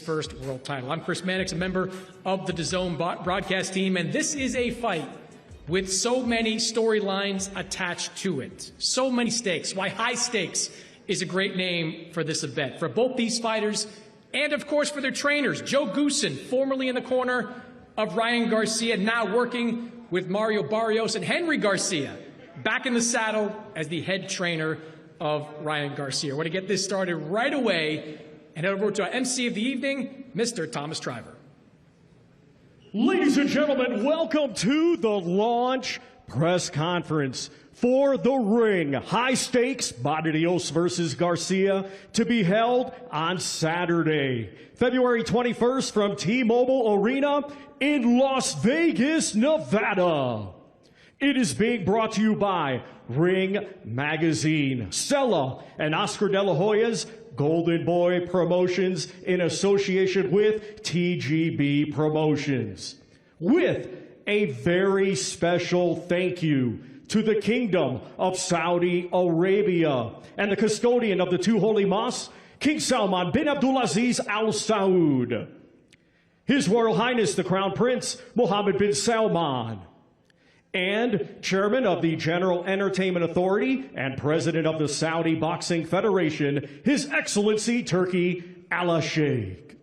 first world title. I'm Chris Mannix, a member of the DAZN broadcast team, and this is a fight with so many storylines attached to it. So many stakes. Why high stakes is a great name for this event. For both these fighters, and of course for their trainers, Joe Goosen, formerly in the corner of Ryan Garcia, now working with Mario Barrios, and Henry Garcia, back in the saddle as the head trainer of Ryan Garcia. I want to get this started right away and head over to our MC of the evening, Mr. Thomas Triver. Ladies and gentlemen, welcome to the launch press conference for The Ring. High stakes, Barrios versus Garcia, to be held on Saturday, February 21st from T-Mobile Arena in Las Vegas, Nevada. It is being brought to you by Ring Magazine, Sella, and Oscar De La Hoya's Golden Boy Promotions in association with TGB Promotions. With a very special thank you to the Kingdom of Saudi Arabia and the custodian of the two holy mosques, King Salman bin Abdulaziz Al Saud, His Royal Highness the Crown Prince Mohammed bin Salman, and Chairman of the General Entertainment Authority and President of the Saudi Boxing Federation, His Excellency Turki Al Sheikh.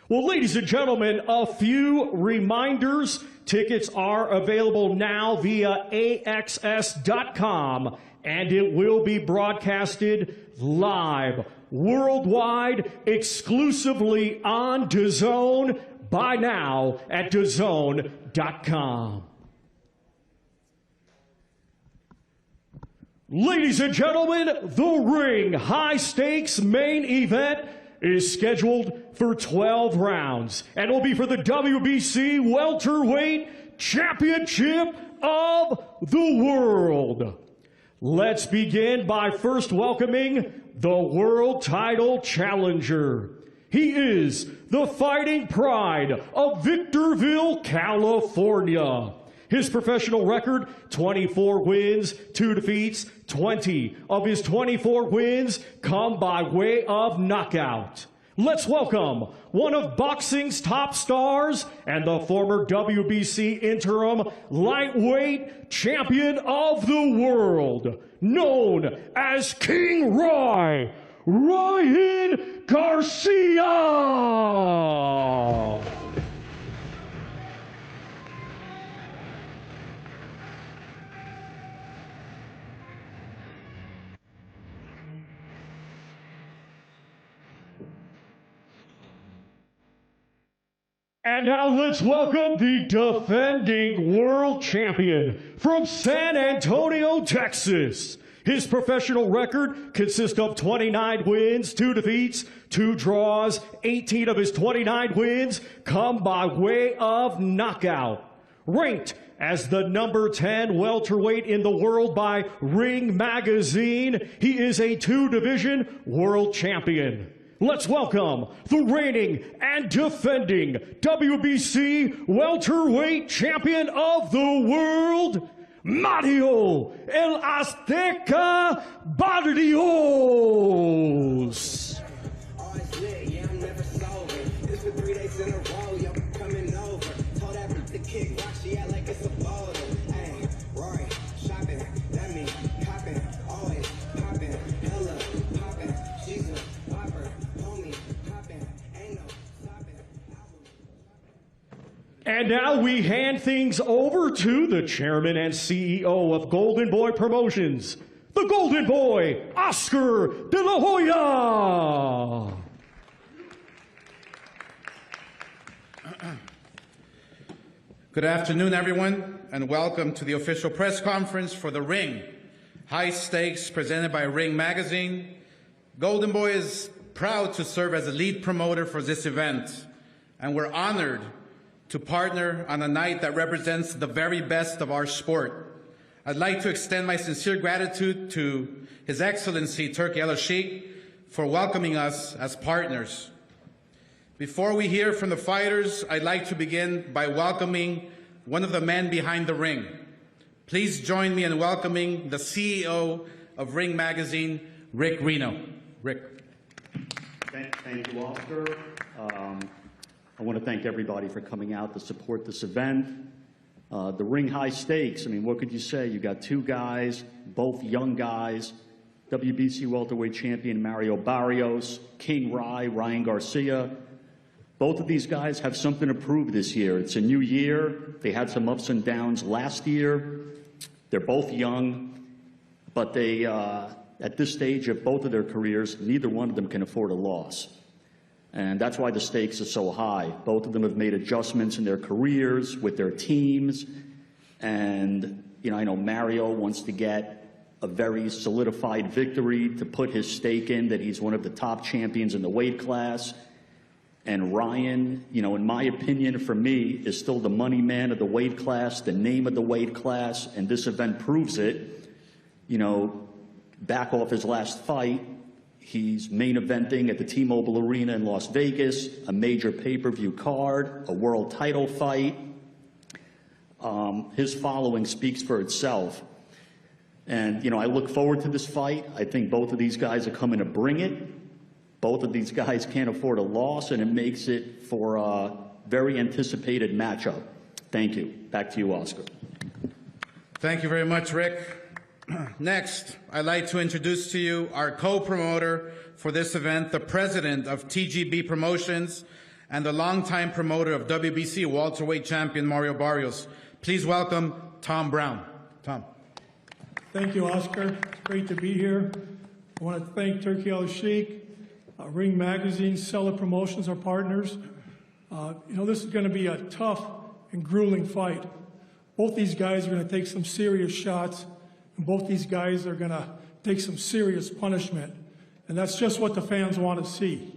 Well, ladies and gentlemen, a few reminders. Tickets are available now via AXS.com, and it will be broadcasted live, worldwide, exclusively on DAZN, by now at DAZN.com. Ladies and gentlemen, The Ring high stakes main event is scheduled for 12 rounds and will be for the WBC Welterweight Championship of the World. Let's begin by first welcoming the world title challenger. He is the fighting pride of Victorville, California. His professional record, 24 wins, 2 defeats. 20 of his 24 wins come by way of knockout. Let's welcome one of boxing's top stars and the former WBC interim lightweight champion of the world, known as King Roy, Ryan Garcia. And now let's welcome the defending world champion from San Antonio, Texas. His professional record consists of 29 wins, 2 defeats, 2 draws. 18 of his 29 wins come by way of knockout. Ranked as the number 10 welterweight in the world by Ring Magazine, he is a 2-division world champion. Let's welcome the reigning and defending WBC welterweight champion of the world, Mario El Azteca Barrios. And now we hand things over to the chairman and CEO of Golden Boy Promotions, the Golden Boy, Oscar De La Hoya. Good afternoon, everyone, and welcome to the official press conference for The Ring. High stakes presented by Ring Magazine. Golden Boy is proud to serve as the lead promoter for this event, and we're honored to partner on a night that represents the very best of our sport. I'd like to extend my sincere gratitude to His Excellency Turki Al Sheikh for welcoming us as partners. Before we hear from the fighters, I'd like to begin by welcoming one of the men behind the ring. Please join me in welcoming the CEO of Ring Magazine, Rick Reno. Rick. Thank you, Oscar. I want to thank everybody for coming out to support this event. The ring high stakes, I mean, what could you say? You got two guys, both young guys, WBC welterweight champion Mario Barrios, King Ryan Garcia. Both of these guys have something to prove this year. It's a new year. They had some ups and downs last year. They're both young, but they, at this stage of both of their careers, neither one of them can afford a loss. And that's why the stakes are so high. Both of them have made adjustments in their careers with their teams. And, you know, I know Mario wants to get a very solidified victory to put his stake in that he's one of the top champions in the weight class. And Ryan, you know, in my opinion, for me, is still the money man of the weight class, the name of the weight class, and this event proves it. You know, back off his last fight, he's main eventing at the T-Mobile Arena in Las Vegas, a major pay-per-view card, a world title fight. His following speaks for itself. And, you know, I look forward to this fight. I think both of these guys are coming to bring it. Both of these guys can't afford a loss, and it makes it for a very anticipated matchup. Thank you. Back to you, Oscar. Thank you very much, Rick. Next, I'd like to introduce to you our co-promoter for this event, the president of TGB Promotions and the longtime promoter of WBC welterweight champion Mario Barrios. Please welcome Tom Brown. Tom. Thank you, Oscar. It's great to be here. I want to thank Turkey Al-Sheikh, Ring Magazine, Seller Promotions, our partners. You know, this is going to be a tough and grueling fight. Both these guys are going to take some serious shots, and both these guys are going to take some serious punishment. And that's just what the fans want to see.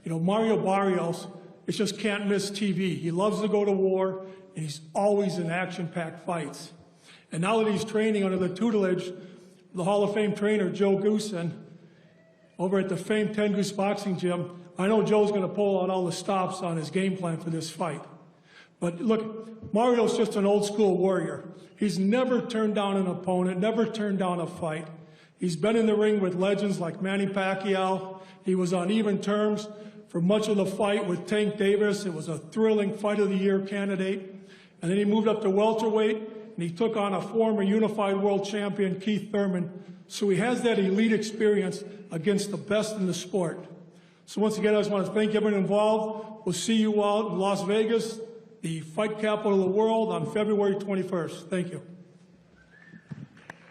You know, Mario Barrios is just can't miss TV. He loves to go to war, and he's always in action-packed fights. And now that he's training under the tutelage of the Hall of Fame trainer, Joe Goosen, over at the famed 10 Goose Boxing Gym, I know Joe's going to pull out all the stops on his game plan for this fight. But look, Mario's just an old school warrior. He's never turned down an opponent, never turned down a fight. He's been in the ring with legends like Manny Pacquiao. He was on even terms for much of the fight with Tank Davis. It was a thrilling Fight of the Year candidate. And then he moved up to welterweight, and he took on a former unified world champion, Keith Thurman. So he has that elite experience against the best in the sport. So once again, I just want to thank everyone involved. We'll see you all in Las Vegas, the fight capital of the world, on February 21st. Thank you.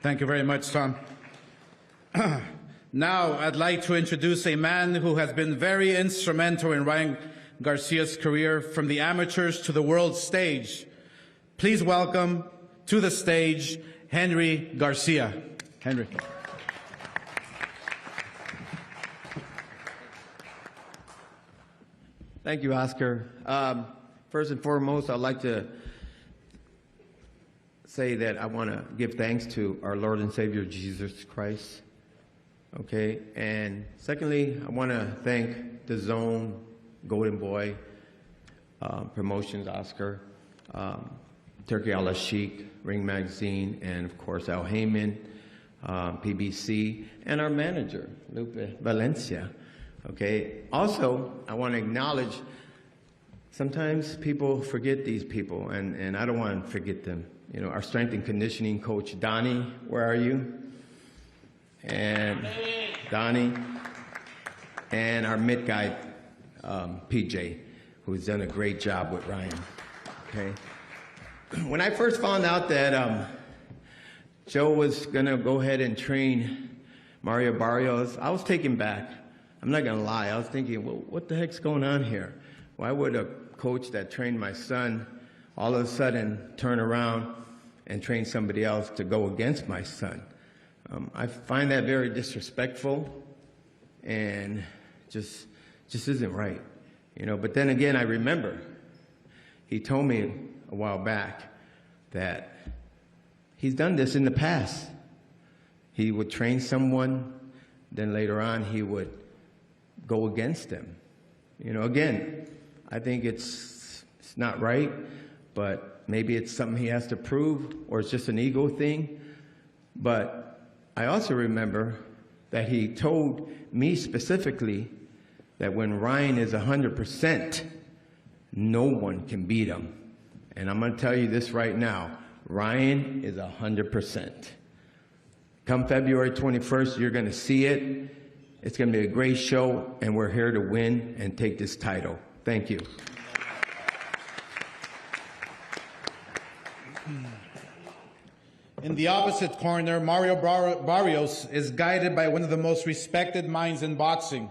Thank you very much, Tom. Now, I'd like to introduce a man who has been very instrumental in Ryan Garcia's career from the amateurs to the world stage. Please welcome to the stage, Henry Garcia. Henry. Thank you, Oscar. First and foremost, I'd like to say that I want to give thanks to our Lord and Savior, Jesus Christ. Okay, and secondly, I want to thank the Zone, Golden Boy, Promotions, Oscar, Turkey Al-Sheikh, Ring Magazine, and of course Al Heyman, PBC, and our manager, Lupe Valencia. Okay. Also, I want to acknowledge sometimes people forget these people, and I don't want to forget them. You know, our strength and conditioning coach, Donnie, where are you? And Donnie, and our mid guy, PJ, who's done a great job with Ryan. Okay. When I first found out that Joe was going to go ahead and train Mario Barrios, I was taken back. I'm not going to lie. I was thinking, well, what the heck's going on here? Why would a coach that trained my son all of a sudden turn around and train somebody else to go against my son? I find that very disrespectful and just isn't right. You know, but then again, I remember he told me a while back that he's done this in the past. He would train someone, then later on he would go against them. You know, again, I think it's not right, but maybe it's something he has to prove, or it's just an ego thing. But I also remember that he told me specifically that when Ryan is 100%, no one can beat him. And I'm going to tell you this right now, Ryan is 100%. Come February 21st, you're going to see it. It's going to be a great show, and we're here to win and take this title. Thank you. In the opposite corner, Mario Barrios is guided by one of the most respected minds in boxing,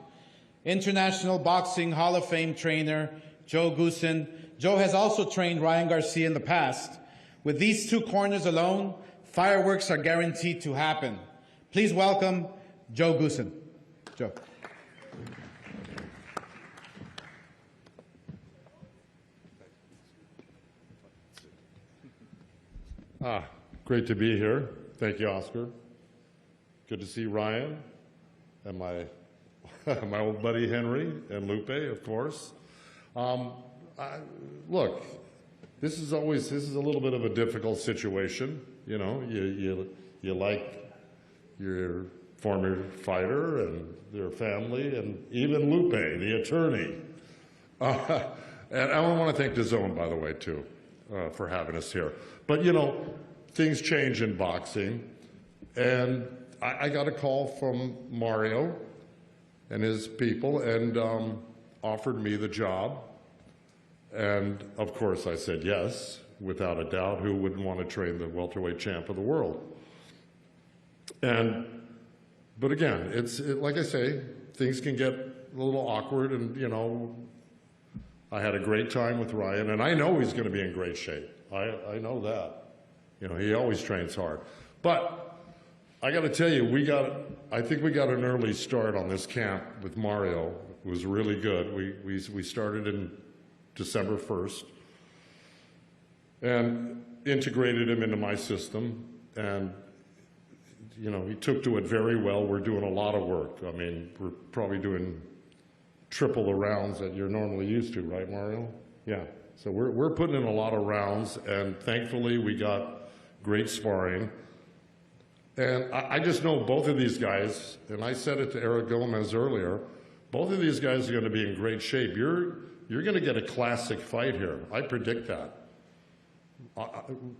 International Boxing Hall of Fame trainer Joe Goosen. Joe has also trained Ryan Garcia in the past. With these two corners alone, fireworks are guaranteed to happen. Please welcome Joe Goosen. Joe. Great to be here. Thank you, Oscar. Good to see Ryan and my my old buddy Henry and Lupe, of course. Look, this is a little bit of a difficult situation. You know, you like your former fighter and their family, and even Lupe, the attorney. And I want to thank DAZN, by the way, too, for having us here. But you know, things change in boxing, and I got a call from Mario and his people, and offered me the job. And of course I said yes, without a doubt. Who wouldn't want to train the welterweight champ of the world? But again, like I say, things can get a little awkward, and you know, I had a great time with Ryan, and I know he's going to be in great shape. I know that. You know, he always trains hard. But I got to tell you, I think we got an early start on this camp with Mario. It was really good. We started in December 1st and integrated him into my system, and you know, he took to it very well. We're doing a lot of work. I mean, we're probably doing triple the rounds that you're normally used to, right, Mario? Yeah. So we're putting in a lot of rounds, and thankfully we got great sparring. And I just know both of these guys, and I said it to Eric Gomez earlier, both of these guys are going to be in great shape. You're going to get a classic fight here. I predict that.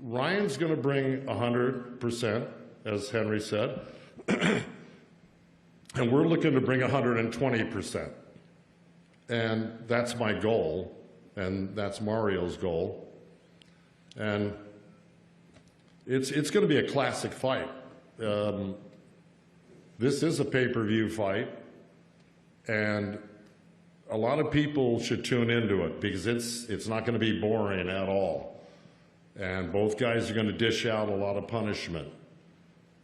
Ryan's going to bring 100%, as Henry said, and we're looking to bring 120%. And that's my goal, and that's Mario's goal. And it's going to be a classic fight. This is a pay-per-view fight, and a lot of people should tune into it because it's not going to be boring at all. And both guys are going to dish out a lot of punishment,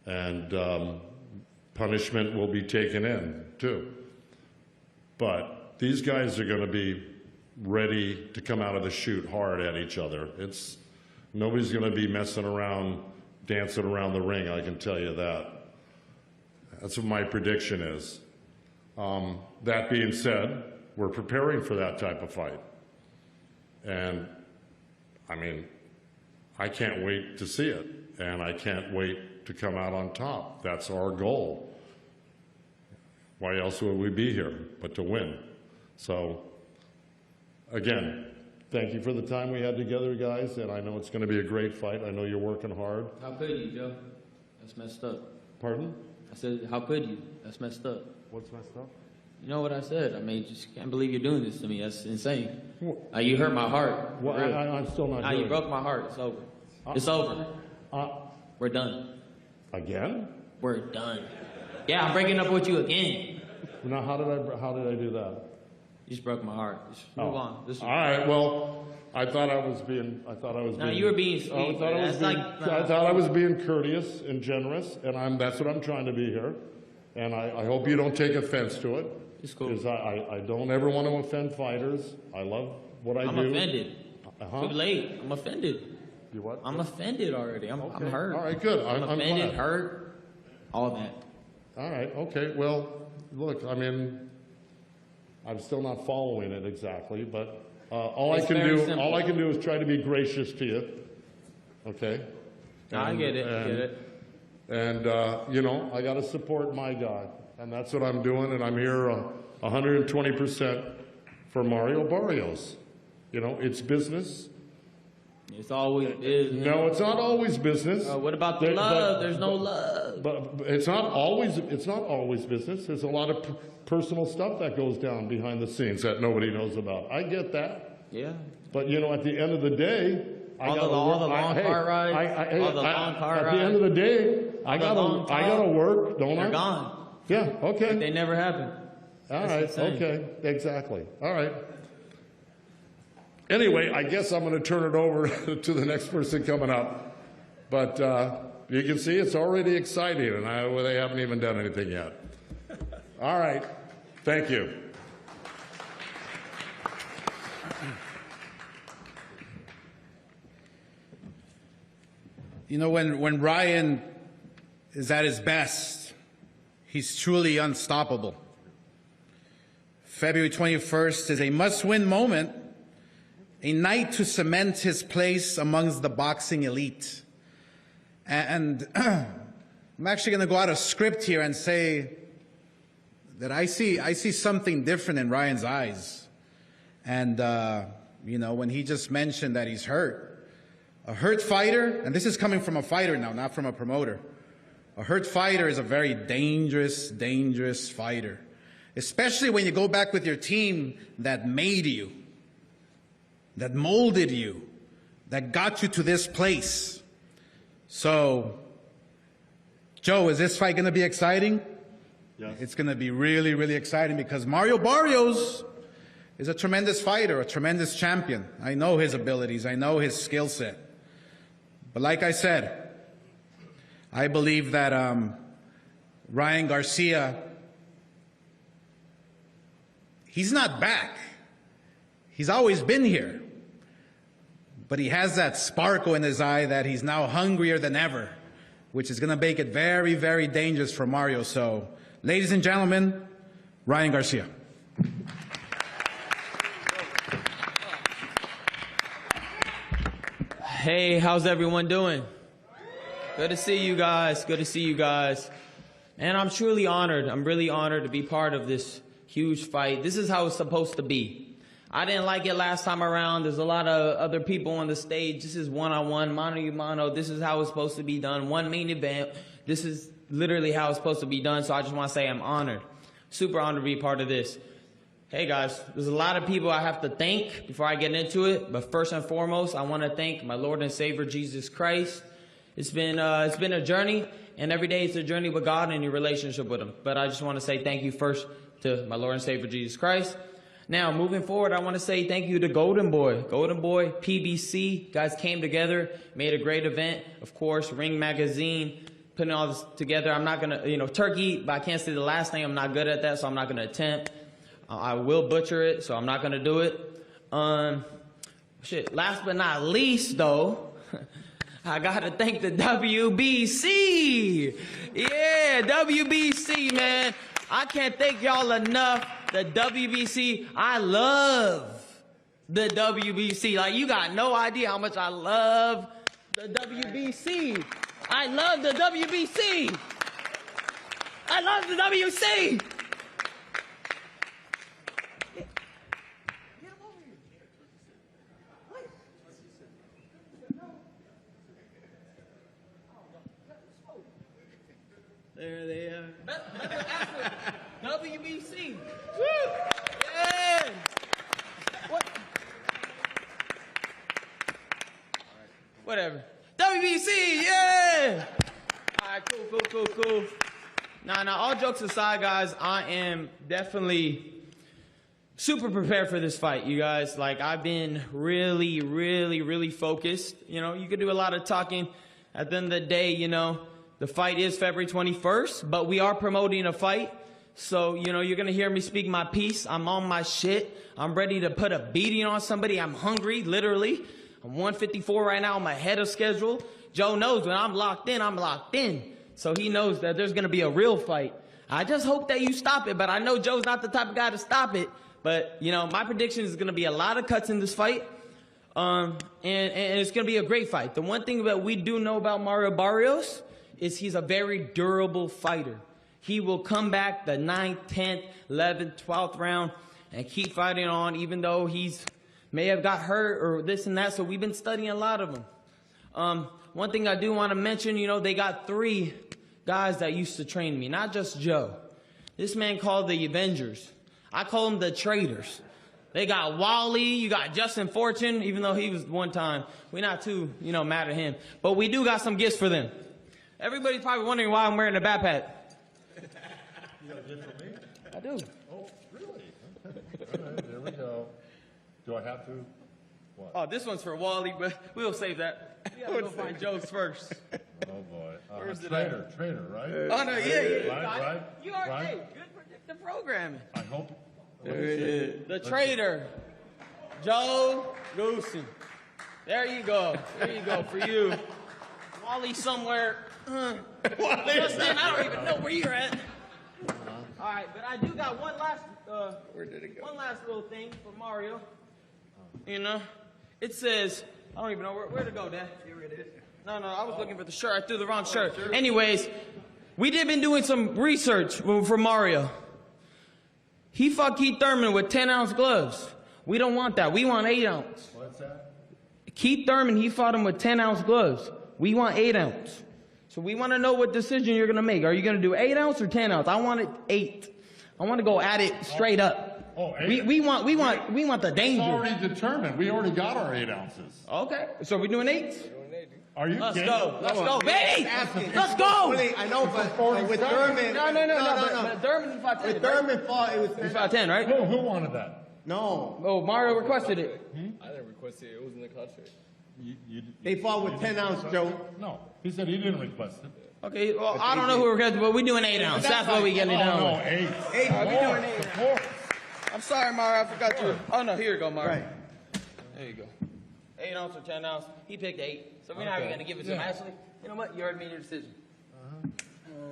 and punishment will be taken in too. But these guys are going to be ready to come out of the chute hard at each other. Nobody's going to be messing around, dancing around the ring, I can tell you that. That's what my prediction is. That being said, we're preparing for that type of fight. And, I mean, I can't wait to see it, and I can't wait to come out on top. That's our goal. Why else would we be here but to win? So, again, thank you for the time we had together, guys, and I know it's going to be a great fight. I know you're working hard. How could you, Joe? That's messed up. Pardon? I said, how could you? That's messed up. What's messed up? You know what I said? I mean, just can't believe you're doing this to me. That's insane. You hurt my heart. Well, I'm still not doing You broke my heart. It's over. It's over. We're done. Again? We're done. Yeah, I'm breaking up with you again. Now, how did I do that? You just broke my heart. Just move on. All right. Well, I thought I was being. No, you were being sweet. I thought I was being courteous and generous, and that's what I'm trying to be here. And I hope you don't take offense to it. It's cool. Because I don't ever want to offend fighters. I love what I do. I'm offended. Too late. I'm offended. You what? I'm offended already. I'm hurt. All right, good. I'm offended, glad. hurt, all that. All right, okay. Well, look, I mean, I'm still not following it exactly, but all I can do is try to be gracious to you. Okay? I get it. And you know, I got to support my guy, and that's what I'm doing. And I'm here 120% for Mario Barrios. You know, it's business. It's always business. No, it's not always business. What about the love? There's no love. But it's not always business. There's a lot of personal stuff that goes down behind the scenes that nobody knows about. I get that. Yeah. But you know, at the end of the day, All the long car rides. At the end of the day, I gotta work, don't I? They're gone. Yeah. Okay. They never happen. All right. Okay. Exactly. All right. Anyway, I guess I'm going to turn it over to the next person coming up. But you can see it's already exciting, and they haven't even done anything yet. All right. Thank you. You know, when Ryan is at his best, he's truly unstoppable. February 21st is a must-win moment, a night to cement his place amongst the boxing elite. And I'm actually going to go out of script here and say that I see something different in Ryan's eyes. And, you know, when he just mentioned that he's hurt, a hurt fighter, and this is coming from a fighter now, not from a promoter, a hurt fighter is a very dangerous, dangerous fighter, especially when you go back with your team that made you, that molded you, that got you to this place. So, Joe, is this fight going to be exciting? Yes. It's going to be really, really exciting because Mario Barrios is a tremendous fighter, a tremendous champion. I know his abilities. I know his skill set. But like I said, I believe that Ryan Garcia, he's not back. He's always been here. But he has that sparkle in his eye that he's now hungrier than ever, which is going to make it very, very dangerous for Mario. So, ladies and gentlemen, Ryan Garcia. Hey, how's everyone doing? Good to see you guys. Good to see you guys. And I'm truly honored. I'm really honored to be part of this huge fight. This is how it's supposed to be. I didn't like it last time around. There's a lot of other people on the stage. This is one-on-one, mano-a-mano. This is how it's supposed to be done. One main event. This is literally how it's supposed to be done. So I just want to say I'm honored. Super honored to be part of this. Hey guys, there's a lot of people I have to thank before I get into it. But first and foremost, I want to thank my Lord and Savior, Jesus Christ. It's been a journey, and every day it's a journey with God and your relationship with Him. But I just want to say thank you first to my Lord and Savior, Jesus Christ. Now, moving forward, I want to say thank you to Golden Boy. Golden Boy, PBC, guys came together, made a great event. Of course, Ring Magazine, putting all this together. I'm not going to, Turkey, but I can't say the last name. I'm not good at that, so I'm not going to attempt. I will butcher it, so I'm not going to do it. Last but not least, though, I got to thank the WBC. Yeah, WBC, man. I can't thank y'all enough. The WBC, I love the WBC. Like, you got no idea how much I love the WBC. I love the WBC. I love the WBC. There they are. WBC. Woo! Yeah. What? Whatever. WBC. Yeah. All right. Cool. Now, all jokes aside, guys, I am definitely super prepared for this fight, you guys. Like, I've been really focused. You could do a lot of talking. At the end of the day, the fight is February 21st, but we are promoting a fight. So, you're going to hear me speak my piece. I'm on my shit. I'm ready to put a beating on somebody. I'm hungry, literally. I'm 154 right now. I'm ahead of schedule. Joe knows when I'm locked in, I'm locked in. So he knows that there's going to be a real fight. I just hope that you stop it, but I know Joe's not the type of guy to stop it. But, my prediction is going to be a lot of cuts in this fight. And it's going to be a great fight. The one thing that we do know about Mario Barrios is he's a very durable fighter. he will come back the 9th, 10th, 11th, 12th round and keep fighting on, even though he's may have got hurt or this and that. So we've been studying a lot of them. One thing I do want to mention, you know, they got 3 guys that used to train me, not just Joe. This man called the Avengers. I call them the traitors. They got Wally, you got Justin Fortune, even though he was one time. We're not too, you know, mad at him. But we do got some gifts for them. Everybody's probably wondering why I'm wearing a backpack. You got a gift for me? I do. Oh, really? All right, there we go. Do I have to? What? Oh, this one's for Wally, but we'll save that. We gotta go find Joe's first. Oh, boy. Where's it Trainer, right? Oh, no, yeah. Right. You are Right. hey, good predictive programming. I hope. The traitor, Joe Goosen. There you go. There you go for you. Wally somewhere. Justin, I don't even know where you're at. All right, but I do got one last. Where did it go? One last little thing for Mario. You know, it says, I don't even know where to go, Dad. Here it is. No, I was looking for the shirt. I threw the wrong shirt. Anyways, we did been doing some research for Mario. He fought Keith Thurman with 10-ounce gloves. We don't want that. We want 8-ounce. What's that? Keith Thurman, he fought him with 10-ounce gloves. We want 8-ounce. So we want to know what decision you're going to make. Are you going to do 8-ounce or 10-ounce? I want it 8. I want to go at it straight up. Oh, 8. We want the danger. It's already determined. We already got our 8 ounces. Okay. So we're doing 8? Are you Let's kidding? go. Let's go, baby. Let's go. I know, but with Thurman. No. Thurman, he fought 10. With Thurman fought, it was 10. He fought 10, right? Who wanted that? No. Oh, Mario requested it. I didn't request it. It was in the contract. They fought with 10 ounce, Joe. No. He said he didn't request it. Okay, well, I don't know who requested, but we're doing 8-ounce. That's what we getting it down No, with. 8. 8, we're doing 8. Of course. I'm sorry, Mario, I forgot you. Oh, no, here you go, Mario. Right. There you go. 8-ounce or 10-ounce. He picked 8. So we're not even going to give it to him. Actually, you know what? You already made your decision.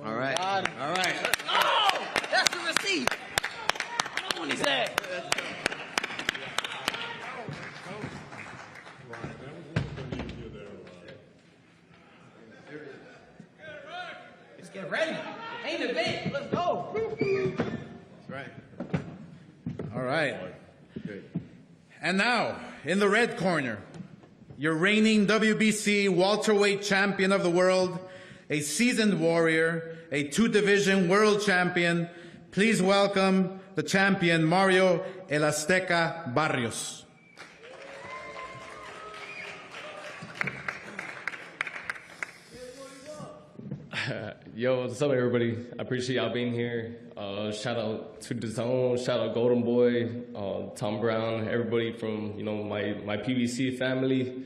All right. God. All right. Oh! That's the receipt. I know what he said. Let's get ready. Ain't a bit. Let's go. That's right. All right. And now, in the red corner, your reigning WBC welterweight champion of the world, a seasoned warrior, a 2-division world champion. Please welcome the champion, Mario El Azteca Barrios. Yo, what's up, everybody? I appreciate y'all being here. Shout out to DAZN, shout out Golden Boy, Tom Brown, everybody from, you know, my PBC family.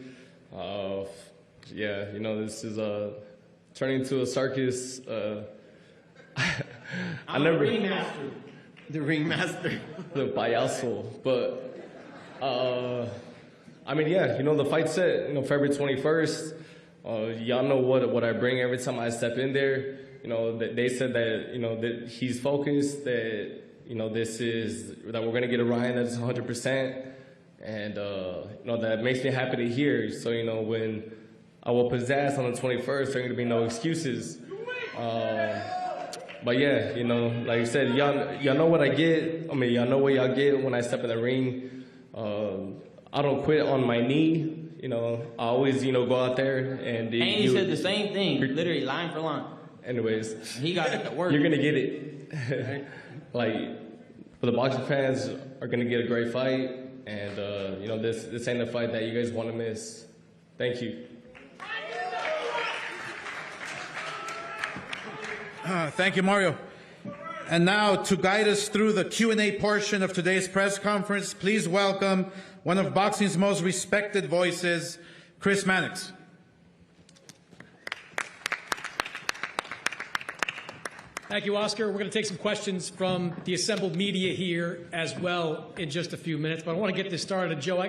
Yeah, you know, this is turning into a circus. I never. The ringmaster. The payaso, but I mean, yeah, you know, the fight set, you know, February 21st. Y'all know what I bring every time I step in there. You know, they said that, you know, that he's focused, that, you know, that we're gonna get a Ryan that's 100%, and you know, that makes me happy to hear. So, you know, when I will possess on the 21st, there are gonna be no excuses. But yeah, you know, like you said, y'all know what I get. I mean, y'all know what y'all get when I step in the ring. I don't quit on my knee. You know, I always, you know, go out there and... He said the same thing, literally line for line. Anyways. He got it to work. You're going to get it. Like, for the boxing fans are going to get a great fight. And, you know, this ain't a fight that you guys want to miss. Thank you. Thank you, Mario. And now, to guide us through the Q&A portion of today's press conference, please welcome one of boxing's most respected voices, Chris Mannix. Thank you, Oscar. We're going to take some questions from the assembled media here as well in just a few minutes, but I want to get this started. Joe,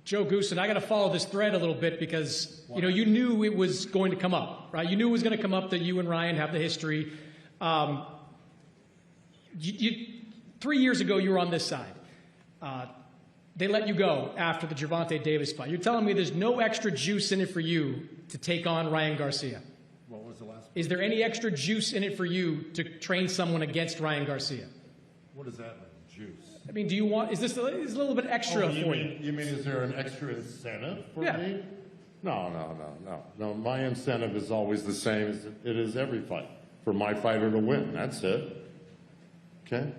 Joe Goosen, I got to follow this thread a little bit because, you know, you knew it was going to come up, right? You knew it was going to come up that you and Ryan have the history. 3 years ago, you were on this side. They let you go after the Gervonta Davis fight. You're telling me there's no extra juice in it for you to take on Ryan Garcia. What was the last is there any extra juice in it for you to train someone against Ryan Garcia? What does that mean, juice? I mean, do you want, is this a little bit extra for you? You mean, is there an extra incentive for Yeah. me? No. My incentive is always the same as it is every fight, for my fighter to win. That's it. Okay?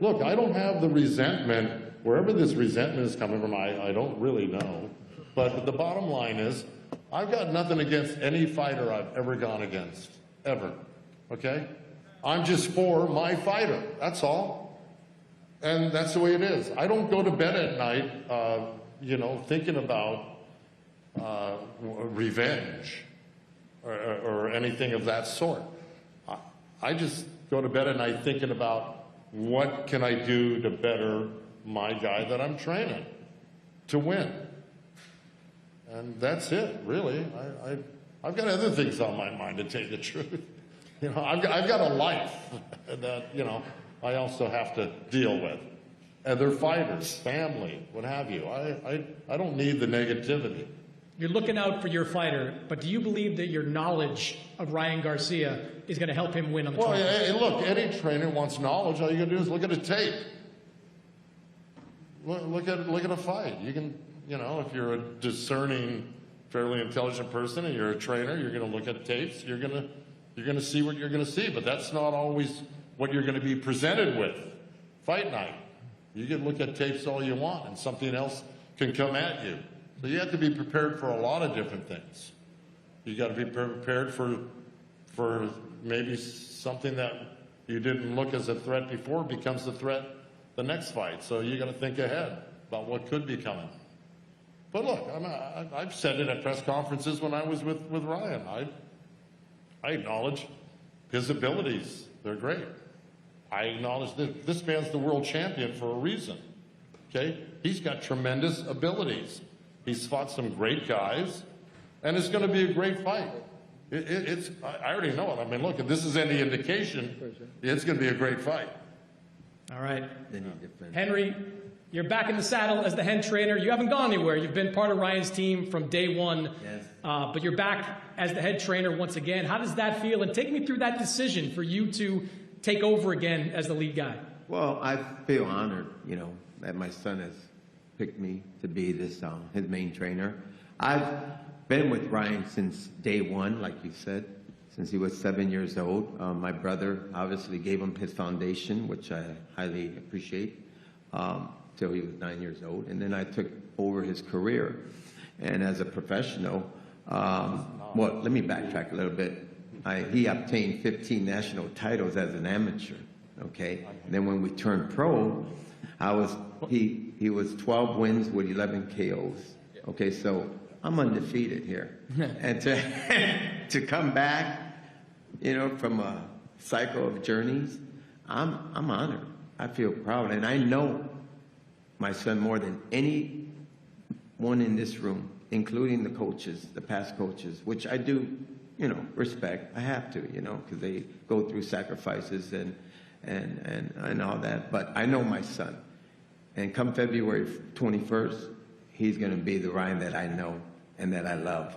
Look, I don't have the resentment, wherever this resentment is coming from, I don't really know. But the bottom line is, I've got nothing against any fighter I've ever gone against, ever. Okay? I'm just for my fighter, that's all. And that's the way it is. I don't go to bed at night, thinking about revenge or anything of that sort. I just go to bed at night thinking about what can I do to better my guy that I'm training to win. And that's it, really. I've got other things on my mind, to tell you the truth. I've got a life that, I also have to deal with. Other fighters, family, what have you. I don't need the negativity. You're looking out for your fighter, but do you believe that your knowledge of Ryan Garcia is going to help him win on the Well, 21st? hey, look, any trainer wants knowledge. All you got to do is look at a tape. Look at a fight. You can, if you're a discerning, fairly intelligent person and you're a trainer, you're going to look at tapes. You're going to see what you're going to see, but that's not always what you're going to be presented with. Fight night. You can look at tapes all you want, and something else can come at you. So you have to be prepared for a lot of different things. You got to be prepared for maybe something that you didn't look as a threat before becomes a threat the next fight. So you got to think ahead about what could be coming. But look, I've said it at press conferences when I was with Ryan. I acknowledge his abilities. They're great. I acknowledge that this man's the world champion for a reason. Okay? He's got tremendous abilities. He's fought some great guys, and it's going to be a great fight. I already know it. I mean, look, if this is any indication, it's going to be a great fight. All right. Henry, you're back in the saddle as the head trainer. You haven't gone anywhere. You've been part of Ryan's team from day one. Yes. But you're back as the head trainer once again. How does that feel? And take me through that decision for you to take over again as the lead guy. Well, I feel honored, that my son has picked me to be his main trainer. I've been with Ryan since day one, like you said, since he was 7 years old. My brother obviously gave him his foundation, which I highly appreciate, till he was 9 years old. And then I took over his career. And as a professional, well, let me backtrack a little bit. He obtained 15 national titles as an amateur, okay? And then when we turned pro, he was 12 wins with 11 KOs. Okay, so I'm undefeated here. And to come back, from a cycle of journeys, I'm honored. I feel proud, and I know my son more than anyone in this room, including the coaches, the past coaches, which I do, respect. I have to, because they go through sacrifices and all that. But I know my son. And come February 21st, he's going to be the Ryan that I know and that I love.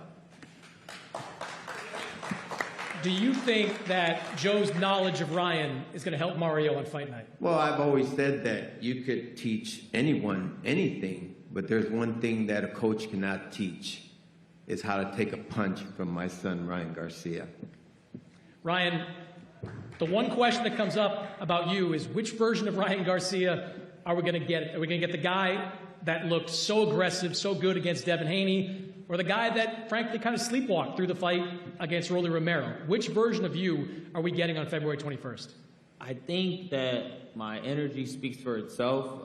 Do you think that Joe's knowledge of Ryan is going to help Mario on fight night? Well, I've always said that you could teach anyone anything, but there's one thing that a coach cannot teach, is how to take a punch from my son, Ryan Garcia. Ryan, the one question that comes up about you is which version of Ryan Garcia are we going to get? Are we going to get the guy that looked so aggressive, so good against Devin Haney, or the guy that, frankly, kind of sleepwalked through the fight against Rolly Romero? Which version of you are we getting on February 21st? I think that my energy speaks for itself.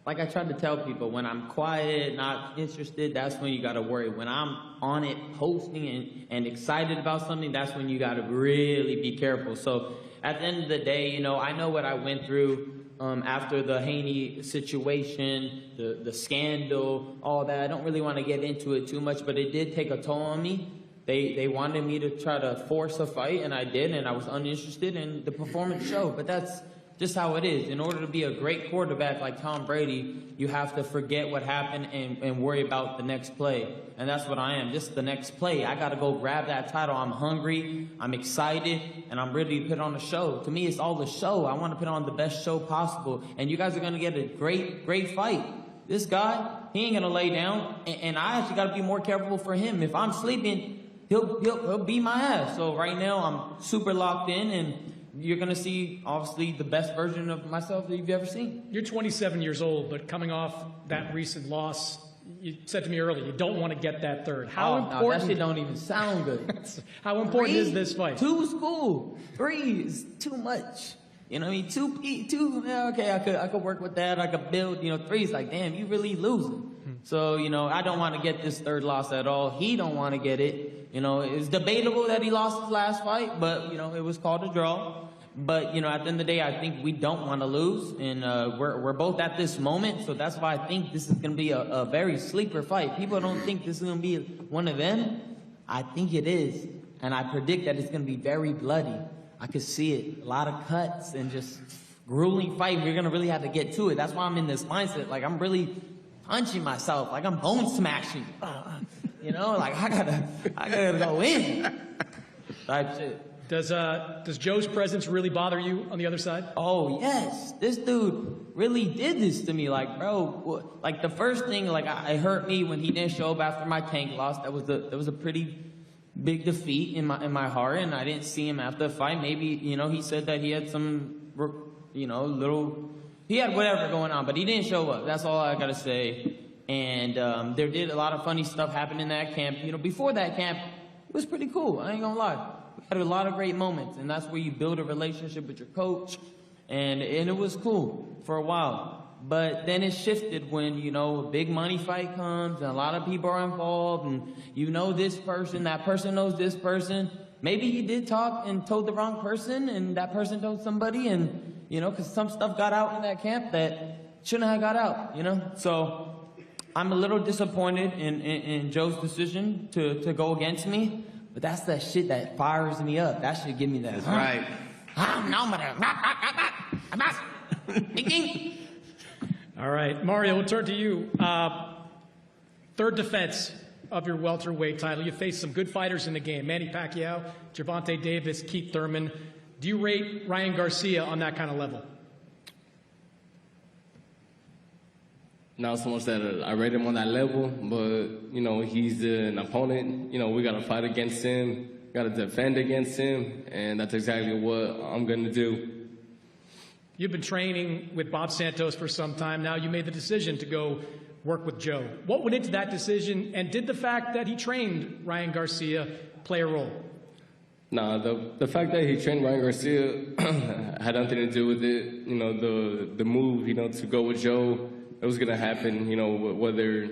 Like I tried to tell people, when I'm quiet, not interested, that's when you got to worry. When I'm on it, posting and excited about something, that's when you got to really be careful. So at the end of the day, I know what I went through after the Haney situation, the scandal, all that. I don't really want to get into it too much, but it did take a toll on me. They wanted me to try to force a fight, and I did, and I was uninterested, and the performance showed. But that's just how it is. In order to be a great quarterback like Tom Brady, you have to forget what happened and worry about the next play. And that's what I am, just the next play. I got to go grab that title. I'm hungry, I'm excited, and I'm ready to put on a show. To me, it's all the show. I want to put on the best show possible. And you guys are going to get a great fight. This guy, he ain't going to lay down. And I actually got to be more careful for him. If I'm sleeping, he'll beat my ass. So right now, I'm super locked in, and you're going to see, obviously, the best version of myself that you've ever seen. You're 27 years old, but coming off that recent loss, you said to me earlier, you don't want to get that third. How important? No, that shit don't even sound good. How important is this fight? 2 is cool. 3 is too much. You know what I mean? 2, yeah, okay, I could work with that. I could build, 3 is like, damn, you really losing. So, I don't want to get this third loss at all. He don't want to get it. It's debatable that he lost his last fight, but, it was called a draw. But, at the end of the day, I think we don't want to lose, and we're both at this moment, so that's why I think this is going to be a very sleeper fight. People don't think this is going to be one of them. I think it is, and I predict that it's going to be very bloody. I could see it. A lot of cuts and just grueling fight. We're going to really have to get to it. That's why I'm in this mindset. Like, I'm really punching myself. Like, I'm bone smashing. Like, I gotta go in. Type shit. Does Joe's presence really bother you on the other side? Oh, yes. This dude really did this to me. Like, bro, like the first thing, like, it hurt me when he didn't show up after my Tank loss. That was a pretty big defeat in my heart, and I didn't see him after the fight. Maybe, he said that he had some, he had whatever going on, but he didn't show up. That's all I gotta say. And there did a lot of funny stuff happen in that camp. Before that camp, it was pretty cool. I ain't gonna lie. We had a lot of great moments, and that's where you build a relationship with your coach, and it was cool for a while. But then it shifted when, a big money fight comes, and a lot of people are involved, and this person, that person knows this person. Maybe you did talk and told the wrong person, and that person told somebody, and, because some stuff got out in that camp that shouldn't have got out, So I'm a little disappointed in Joe's decision to go against me. But that's that shit that fires me up. That should give me that. That's right. All right, Mario, we'll turn to you. Third defense of your welterweight title. You faced some good fighters in the game. Manny Pacquiao, Gervonta Davis, Keith Thurman. Do you rate Ryan Garcia on that kind of level? Not so much that I rate him on that level, but, he's an opponent. We got to fight against him, got to defend against him, and that's exactly what I'm going to do. You've been training with Bob Santos for some time now. You made the decision to go work with Joe. What went into that decision, and did the fact that he trained Ryan Garcia play a role? Nah, the fact that he trained Ryan Garcia had nothing to do with it. The move, to go with Joe, it was going to happen, whether,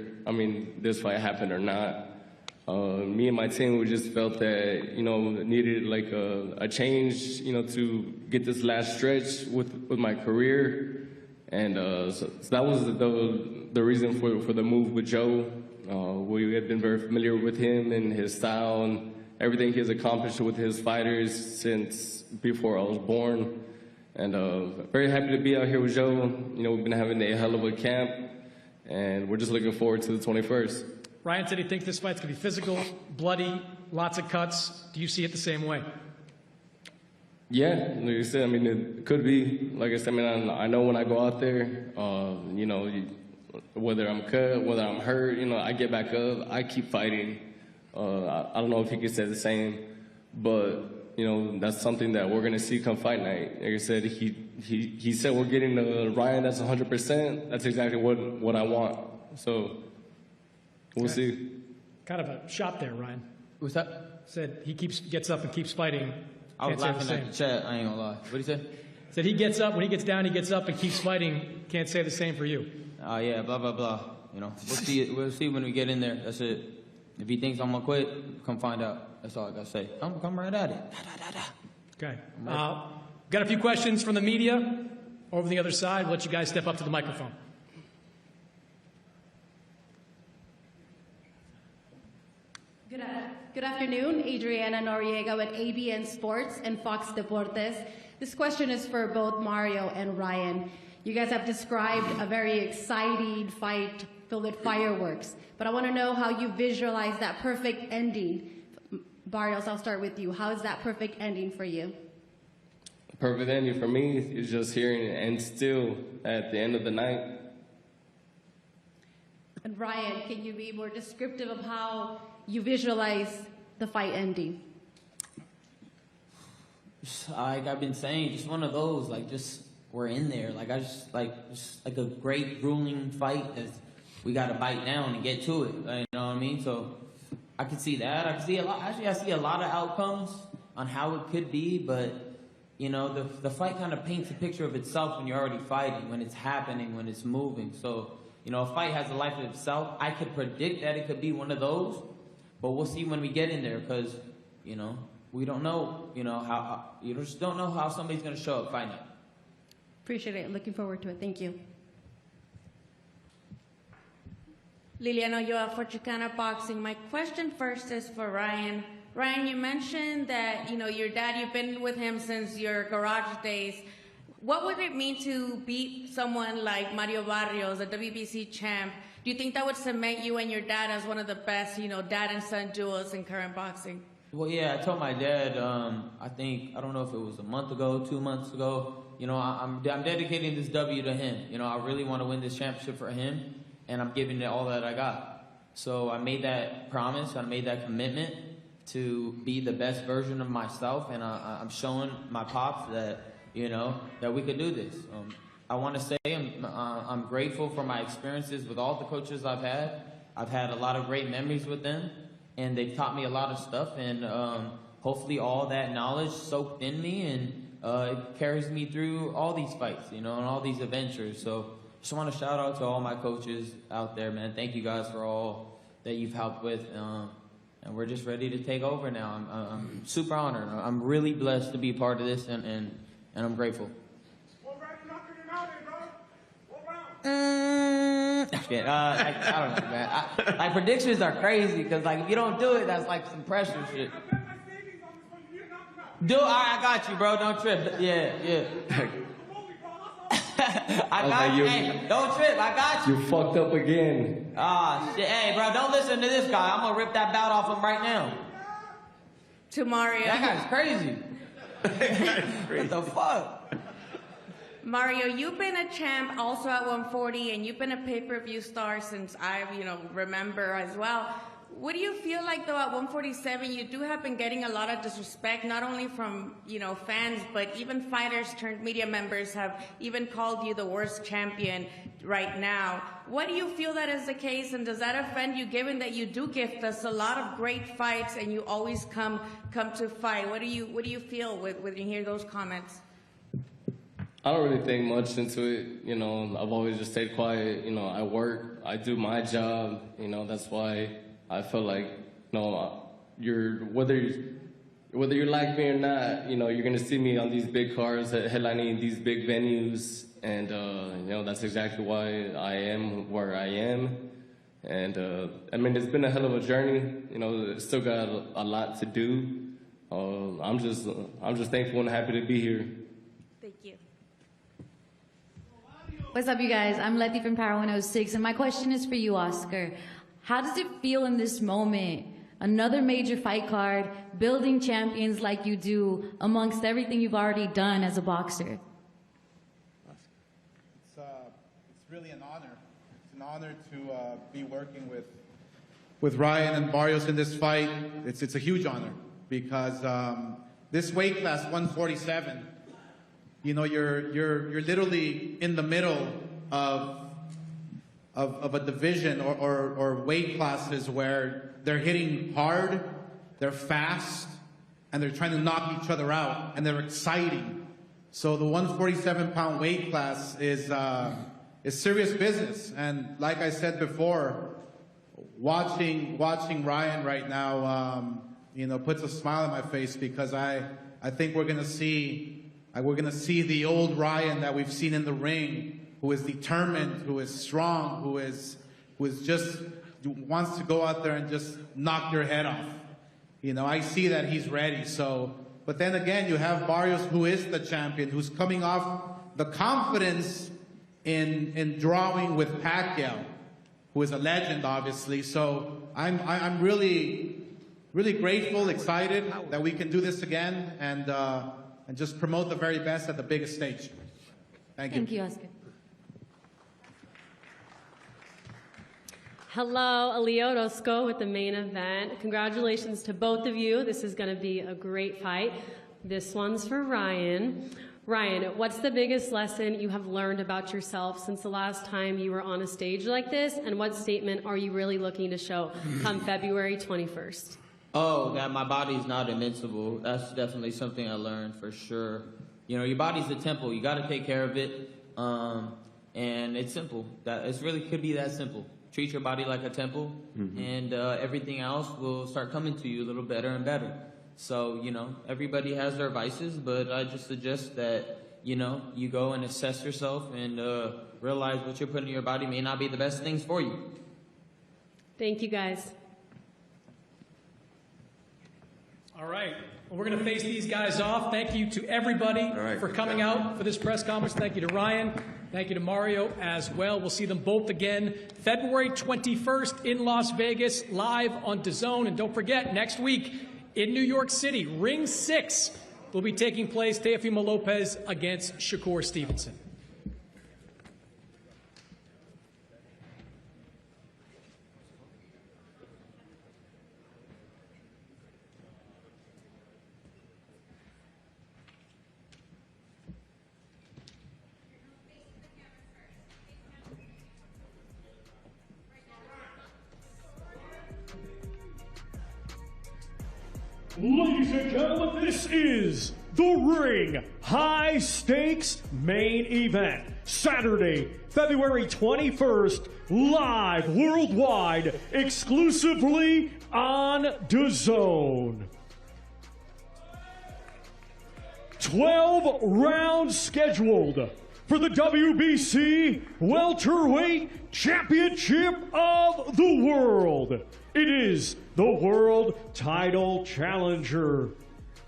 this fight happened or not. Me and my team, we just felt that, needed like a change, to get this last stretch with my career. And so that was the reason for the move with Joe. We had been very familiar with him and his style and everything he has accomplished with his fighters since before I was born. And very happy to be out here with Joe. We've been having a hell of a camp, and we're just looking forward to the 21st. Ryan said he thinks this fight's going to be physical, bloody, lots of cuts. Do you see it the same way? Yeah, like I said, it could be. Like I said, I know when I go out there, whether I'm cut, whether I'm hurt, I get back up, I keep fighting. I don't know if he could say the same, but that's something that we're going to see come fight night. Like I said, he said we're getting Ryan that's 100%. That's exactly what I want. So we'll see. Kind of a shot there, Ryan. What's that? Said he gets up and keeps fighting. I was laughing at the chat. I ain't gonna lie. What he said? Said he gets up, when he gets down, he gets up and keeps fighting. Can't say the same for you. Oh, yeah, blah, blah, blah. We'll see when we get in there. That's it. If he thinks I'm gonna quit, come find out. That's all I gotta say. Come right at it. Okay. Got a few questions from the media over the other side. We'll let you guys step up to the microphone. Good afternoon, Adriana Noriega with ABN Sports and Fox Deportes. This question is for both Mario and Ryan. You guys have described a very exciting fight filled with fireworks, but I want to know how you visualize that perfect ending. Barrios, I'll start with you. How is that perfect ending for you? The perfect ending for me is just hearing it end still at the end of the night. And Ryan, can you be more descriptive of how you visualize the fight ending? Like I've been saying, just one of those, like just we're in there. Like just like a great grueling fight that we got to bite down and get to it. You know what I mean? So I can see that. I can see a lot. Actually, I see a lot of outcomes on how it could be, but you know, the fight kind of paints a picture of itself when you're already fighting, when it's happening, when it's moving. So you know, a fight has a life of itself. I could predict that it could be one of those, but we'll see when we get in there because you know. We don't know, you know, how, you just don't know how somebody's going to show up fighting. Appreciate it. Looking forward to it. Thank you. Liliana Ulloa for Chicana Boxing. My question first is for Ryan. Ryan, you mentioned that, you know, your dad, you've been with him since your garage days. What would it mean to beat someone like Mario Barrios, a WBC champ? Do you think that would cement you and your dad as one of the best, you know, dad and son duos in current boxing? Well, yeah, I told my dad, I don't know if it was a month ago, 2 months ago, you know, I'm dedicating this W to him. You know, I really want to win this championship for him, and I'm giving it all that I got. So I made that promise, I made that commitment to be the best version of myself, and I'm showing my pops that, you know, that we could do this. I want to say I'm grateful for my experiences with all the coaches I've had. I've had a lot of great memories with them. And they've taught me a lot of stuff, and hopefully all that knowledge soaked in me, and it carries me through all these fights, you know, and all these adventures. So just want to shout out to all my coaches out there, man. Thank you guys for all that you've helped with, and we're just ready to take over now. I'm super honored. I'm really blessed to be a part of this, and I'm grateful. I don't know, man. Like predictions are crazy because, like, if you don't do it, that's like some pressure shit. All right, I got you, bro. Don't trip. Yeah. I got you. Hey, don't trip. I got you. You fucked up again. Shit. Hey, bro, don't listen to this guy. I'm gonna rip that bout off him right now. To Mario. That guy's crazy. What the fuck? Mario, you've been a champ also at 140, and you've been a pay-per-view star since I, you know, remember as well. What do you feel like, though, at 147, you have been getting a lot of disrespect, not only from, you know, fans, but even fighters turned media members have even called you the worst champion right now. What do you feel that is the case, and does that offend you, given that you do gift us a lot of great fights and you always come to fight? What do you feel when you hear those comments? I don't really think much into it. You know, I've always just stayed quiet. You know, I work, I do my job. You know, that's why I feel like, you know, whether you like me or not, you know, you're gonna see me on these big cars, headlining these big venues, and you know, that's exactly why I am where I am. And I mean, it's been a hell of a journey. You know, still got a lot to do. I'm just thankful and happy to be here. Thank you. What's up, you guys? I'm Letty from Power 106, and my question is for you, Oscar. How does it feel in this moment, another major fight card, building champions like you do, amongst everything you've already done as a boxer? It's really an honor. It's an honor to be working with Ryan and Barrios in this fight. It's a huge honor because this weight class, 147. You know, you're literally in the middle of a division or weight classes where they're hitting hard, they're fast, and they're trying to knock each other out, and they're exciting. So the 147-pound weight class is serious business. And like I said before, watching Ryan right now, you know, puts a smile on my face because I think we're gonna see the old Ryan that we've seen in the ring, who is determined, who is strong, who wants to go out there and just knock your head off. You know, I see that he's ready. So But then again, you have Barrios, who is the champion, who's coming off the confidence in drawing with Pacquiao, who is a legend, obviously. So I'm really grateful, excited that we can do this again and just promote the very best at the biggest stage. Thank you. Thank you, Oscar. Hello, Alio Orozco with the main event. Congratulations to both of you. This is going to be a great fight. This one's for Ryan. Ryan, what's the biggest lesson you have learned about yourself since the last time you were on a stage like this, and what statement are you really looking to show come February 21st? Oh, that my body's not invincible. That's definitely something I learned for sure. You know, your body's a temple. You got to take care of it, and it's simple. It really could be that simple. Treat your body like a temple, and everything else will start coming to you a little better and better. So, you know, everybody has their vices, but I just suggest that, you know, you go and assess yourself and realize what you're putting in your body may not be the best things for you. Thank you, guys. All right. Well, we're going to face these guys off. Thank you to everybody for coming out for this press conference. Thank you to Ryan. Thank you to Mario as well. We'll see them both again February 21st in Las Vegas, live on DAZN. And don't forget, next week in New York City, Ring 6 will be taking place. Teofimo Lopez against Shakur Stevenson. Ladies and gentlemen, this is the Ring High Stakes main event. Saturday, February 21st, live worldwide, exclusively on DAZN. 12 rounds scheduled for the WBC Welterweight Championship of the World. It is the world title challenger,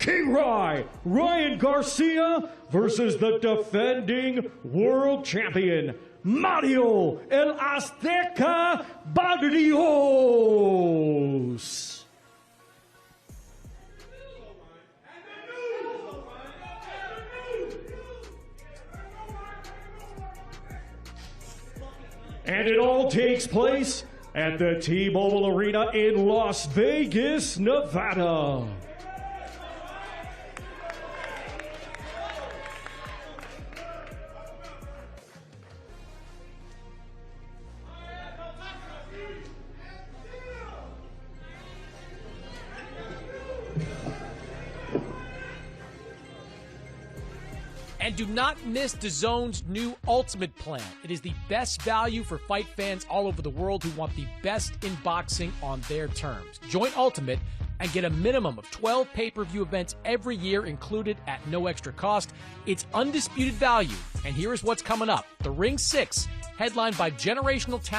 King Ryan Garcia versus the defending world champion, Mario El Azteca Barrios. And it all takes place at the T-Mobile Arena in Las Vegas, Nevada. And do not miss DAZN's new Ultimate plan. It is the best value for fight fans all over the world who want the best in boxing on their terms. Join Ultimate and get a minimum of 12 pay-per-view events every year included at no extra cost. It's undisputed value. And here is what's coming up. The Ring 6, headlined by generational talent.